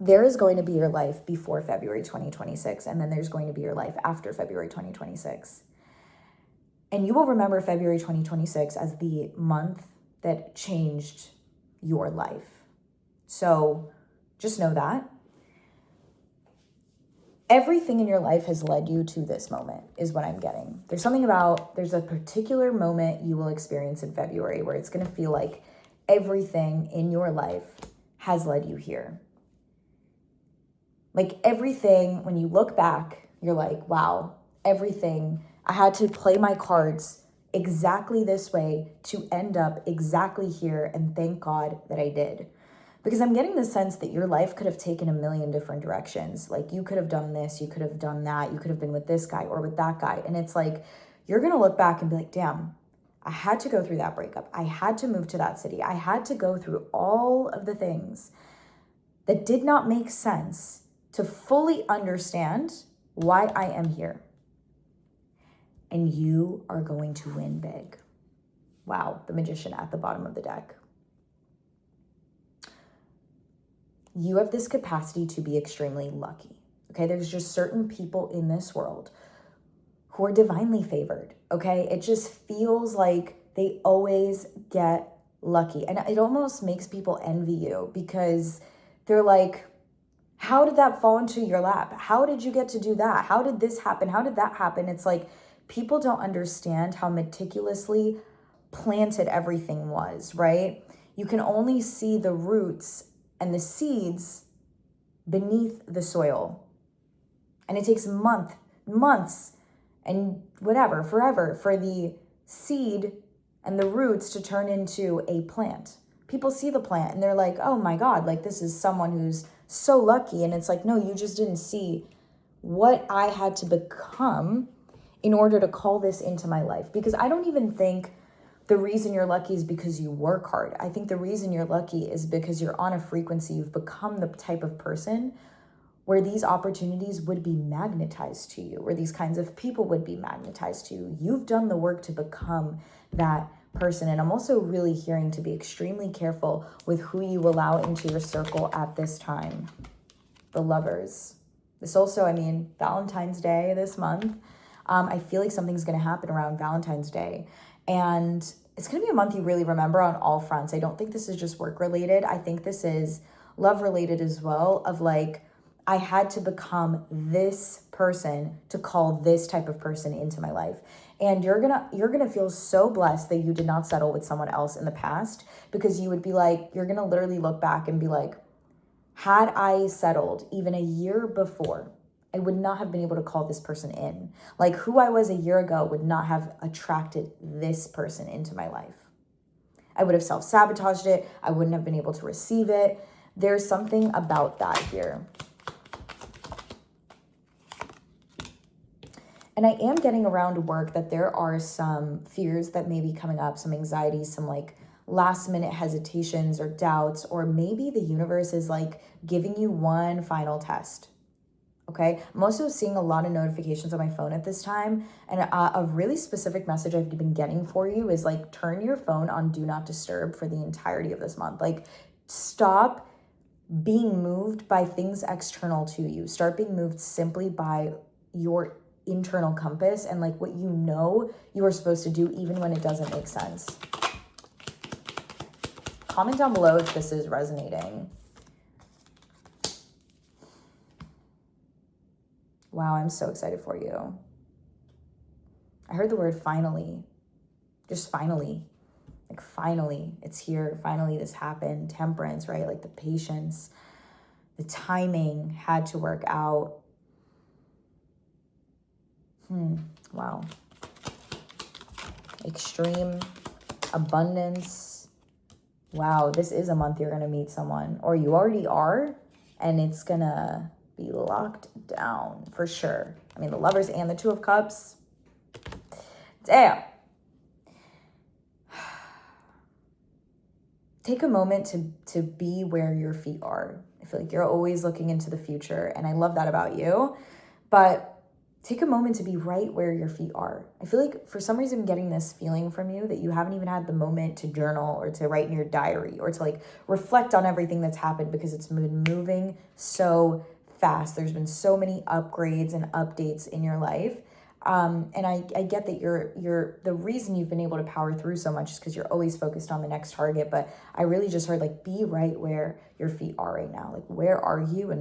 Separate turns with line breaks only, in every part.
there is going to be your life before February 2026, and then there's going to be your life after February 2026. And you will remember February 2026 as the month that changed your life. So just know that. Everything in your life has led you to this moment, is what I'm getting. There's a particular moment you will experience in February where it's going to feel like everything in your life has led you here. Like everything, when you look back, you're like, wow, everything, I had to play my cards exactly this way to end up exactly here, and thank God that I did. Because I'm getting the sense that your life could have taken a million different directions. Like you could have done this, you could have done that, you could have been with this guy or with that guy. And it's like, you're going to look back and be like, damn, I had to go through that breakup. I had to move to that city. I had to go through all of the things that did not make sense to fully understand why I am here. And you are going to win big. Wow, the Magician at the bottom of the deck. You have this capacity to be extremely lucky. Okay, there's just certain people in this world who are divinely favored. Okay, it just feels like they always get lucky. And it almost makes people envy you because they're like, how did that fall into your lap? How did you get to do that? How did this happen? How did that happen? It's like people don't understand how meticulously planted everything was, right? You can only see the roots and the seeds beneath the soil. And it takes months, and whatever, forever for the seed and the roots to turn into a plant. People see the plant and they're like, oh my God, like this is someone who's so lucky. And it's like, no, you just didn't see what I had to become in order to call this into my life. Because I don't even think the reason you're lucky is because you work hard. I think the reason you're lucky is because you're on a frequency. You've become the type of person where these opportunities would be magnetized to you, where these kinds of people would be magnetized to you. You've done the work to become that person. And I'm also really hearing to be extremely careful with who you allow into your circle at this time. The Lovers. This also, Valentine's Day this month. I feel like something's going to happen around Valentine's Day. And it's going to be a month you really remember on all fronts. I don't think this is just work related. I think this is love related as well, of like, I had to become this person to call this type of person into my life. And you're gonna feel so blessed that you did not settle with someone else in the past, because you would be like, you're gonna literally look back and be like, had I settled even a year before, I would not have been able to call this person in. Like who I was a year ago would not have attracted this person into my life. I would have self-sabotaged it. I wouldn't have been able to receive it. There's something about that here. And I am getting around work that there are some fears that may be coming up, some anxieties, some like last minute hesitations or doubts, or maybe the universe is like giving you one final test. Okay. I'm also seeing a lot of notifications on my phone at this time. And a really specific message I've been getting for you is like, turn your phone on do not disturb for the entirety of this month. Like stop being moved by things external to you. Start being moved simply by your internal compass and like what you know you are supposed to do, even when it doesn't make sense. Comment down below if this is resonating. Wow, I'm so excited for you. I heard the word finally. Just finally. Like finally, it's here. Finally, this happened. Temperance, right? Like the patience, the timing had to work out. Wow. Extreme abundance. Wow, this is a month you're going to meet someone, or you already are, and it's going to be locked down for sure. I mean, the Lovers and the Two of Cups. Damn. Take a moment to be where your feet are. I feel like you're always looking into the future, and I love that about you. But take a moment to be right where your feet are. I feel like for some reason I'm getting this feeling from you that you haven't even had the moment to journal or to write in your diary or to like reflect on everything that's happened because it's been moving so fast. There's been so many upgrades and updates in your life. And I get that you're the reason you've been able to power through so much is because you're always focused on the next target. But I really just heard like be right where your feet are right now. Like where are you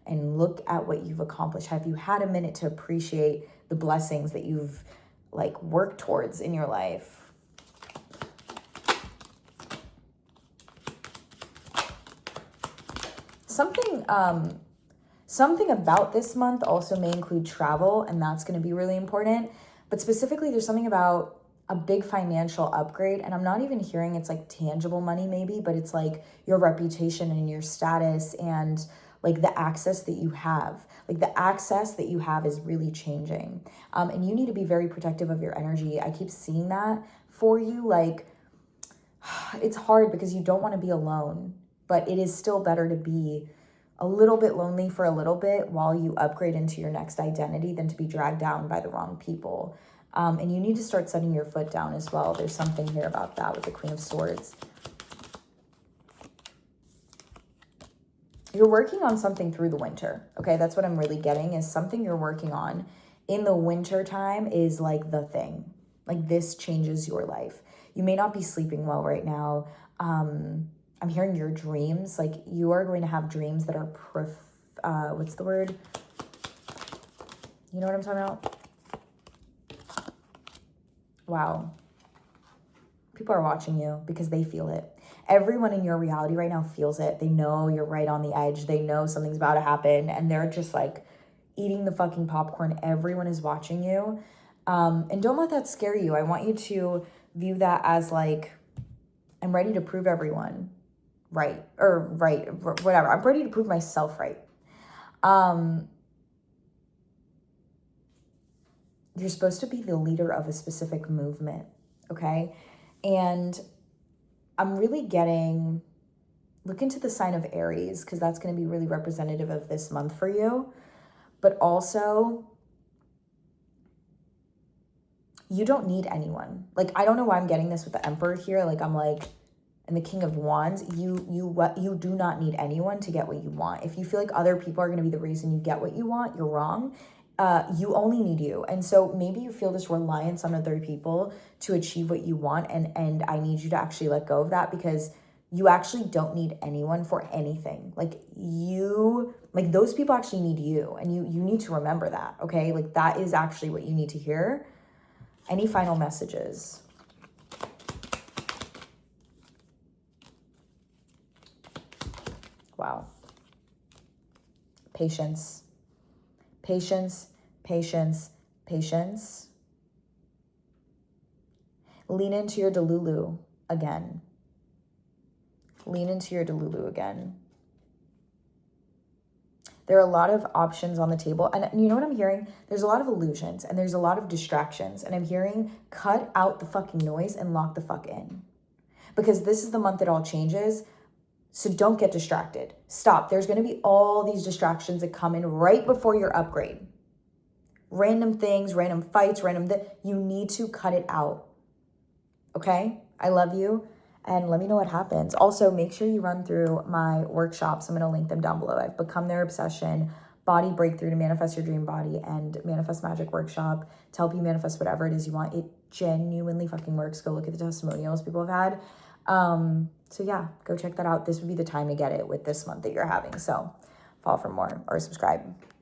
and look at what you've accomplished. Have you had a minute to appreciate the blessings that you've like worked towards in your life? Something about this month also may include travel, and that's going to be really important. But specifically, there's something about a big financial upgrade, and I'm not even hearing it's like tangible money maybe, but it's like your reputation and your status and like the access that you have. Like the access that you have is really changing. And you need to be very protective of your energy. I keep seeing that for you. Like it's hard because you don't want to be alone, but it is still better to be a little bit lonely for a little bit while you upgrade into your next identity than to be dragged down by the wrong people. And you need to start setting your foot down as well. There's something here about that with the Queen of Swords. You're working on something through the winter. Okay, that's what I'm really getting is something you're working on in the winter time is like the thing. Like this changes your life. You may not be sleeping well right now. I'm hearing your dreams. Like you are going to have dreams that are, what's the word? You know what I'm talking about? Wow. People are watching you because they feel it. Everyone in your reality right now feels it. They know you're right on the edge. They know something's about to happen and they're just like eating the fucking popcorn. Everyone is watching you. And don't let that scare you. I want you to view that as like, I'm ready to prove everyone right, whatever. I'm ready to prove myself right. You're supposed to be the leader of a specific movement, okay? And I'm really getting, look into the sign of Aries because that's going to be really representative of this month for you. But also, you don't need anyone. Like, I don't know why I'm getting this with the Emperor here. Like, I'm like, and the King of Wands, you do not need anyone to get what you want. If you feel like other people are going to be the reason you get what you want, you're wrong. You only need you. And so maybe you feel this reliance on other people to achieve what you want. And I need you to actually let go of that because you actually don't need anyone for anything. Like those people actually need you. And you need to remember that, okay? Like that is actually what you need to hear. Any final messages? Wow. Patience. Patience, patience, patience. Lean into your Delulu again. Lean into your Delulu again. There are a lot of options on the table. And you know what I'm hearing? There's a lot of illusions and there's a lot of distractions. And I'm hearing cut out the fucking noise and lock the fuck in. Because this is the month it all changes. So don't get distracted. Stop. There's going to be all these distractions that come in right before your upgrade. Random things, random fights, you need to cut it out. Okay? I love you. And let me know what happens. Also, make sure you run through my workshops. I'm going to link them down below. I've become their obsession. Body breakthrough to manifest your dream body and manifest magic workshop to help you manifest whatever it is you want. It genuinely fucking works. Go look at the testimonials people have had. So yeah, go check that out. This would be the time to get it with this month that you're having. So follow for more or subscribe.